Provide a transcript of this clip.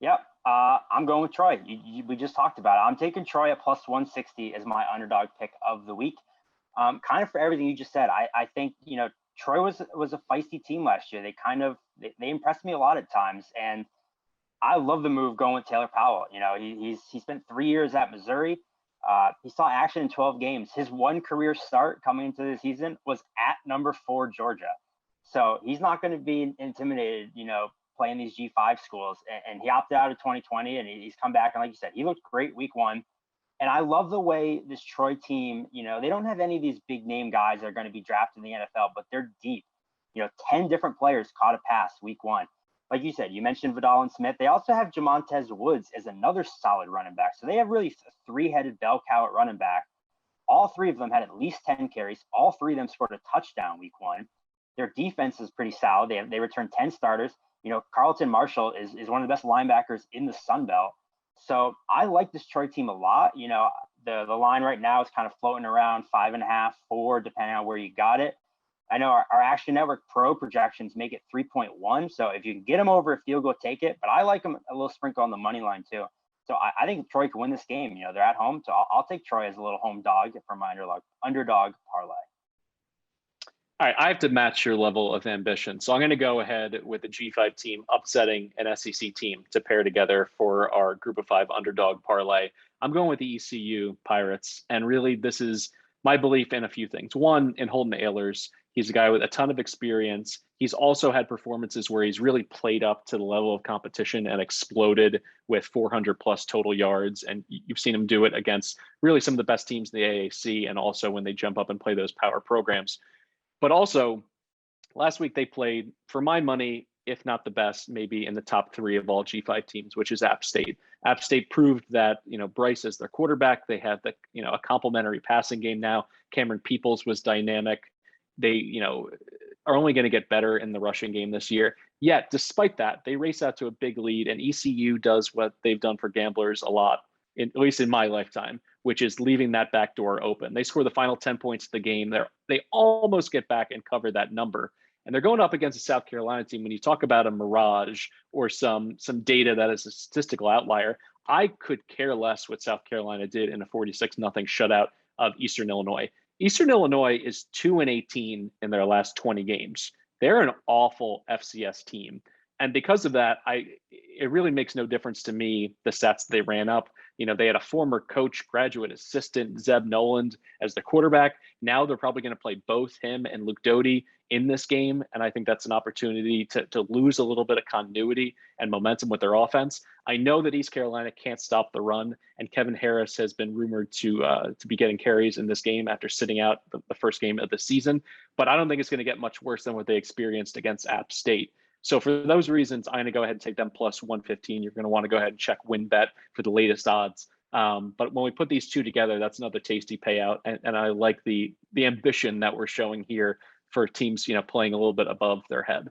Yep. I'm going with Troy. We just talked about it. I'm taking Troy at plus 160 as my underdog pick of the week. Kind of for everything you just said. I think, Troy was a feisty team last year. They impressed me a lot at times. And I love the move going with Taylor Powell. He spent 3 years at Missouri. He saw action in 12 games. His one career start coming into the season was at number 4 Georgia. So he's not going to be intimidated, playing these G5 schools. And he opted out of 2020, and he's come back. And like you said, he looked great week 1. And I love the way this Troy team, they don't have any of these big name guys that are going to be drafted in the NFL, but they're deep. 10 different players caught a pass week 1. Like you said, you mentioned Vidal and Smith. They also have Jamontez Woods as another solid running back. So they have really a 3-headed bell cow at running back. All 3 of them had at least 10 carries. All 3 of them scored a touchdown week 1. Their defense is pretty solid. They returned 10 starters. Carlton Marshall is one of the best linebackers in the Sun Belt. So I like this Troy team a lot. The line right now is kind of floating around 5.5, 4, depending on where you got it. I know our Action Network Pro projections make it 3.1. So if you can get them over a field goal, take it. But I like them a little sprinkle on the money line too. So I think Troy can win this game. They're at home. So I'll take Troy as a little home dog for my underdog parlay. All right, I have to match your level of ambition. So I'm going to go ahead with the G5 team upsetting an SEC team to pair together for our group of 5 underdog parlay. I'm going with the ECU Pirates. And really, this is my belief in a few things. One, in Holden Ahlers. He's a guy with a ton of experience. He's also had performances where he's really played up to the level of competition and exploded with 400 plus total yards. And you've seen him do it against really some of the best teams in the AAC, and also when they jump up and play those power programs. But also, last week they played, for my money, if not the best, maybe in the top 3 of all G5 teams, which is App State. App State proved that, Bryce is their quarterback. They have a complementary passing game now. Cameron Peoples was dynamic. They, are only going to get better in the rushing game this year. Yet, despite that, they race out to a big lead, and ECU does what they've done for gamblers a lot, at least in my lifetime, which is leaving that back door open. They score the final 10 points of the game. They almost get back and cover that number. And they're going up against a South Carolina team. When you talk about a mirage or some data that is a statistical outlier, I could care less what South Carolina did in a 46-0 shutout of Eastern Illinois. Eastern Illinois is 2-18 in their last 20 games. They're an awful FCS team. And because of that, it really makes no difference to me, the stats they ran up. They had a former coach, graduate assistant, Zeb Noland, as the quarterback. Now they're probably going to play both him and Luke Doty in this game. And I think that's an opportunity to lose a little bit of continuity and momentum with their offense. I know that East Carolina can't stop the run, and Kevin Harris has been rumored to be getting carries in this game after sitting out the first game of the season. But I don't think it's going to get much worse than what they experienced against App State. So for those reasons, I'm going to go ahead and take them plus 115. You're going to want to go ahead and check WinBet for the latest odds. But when we put these two together, that's another tasty payout. And I like the ambition that we're showing here for teams, playing a little bit above their head.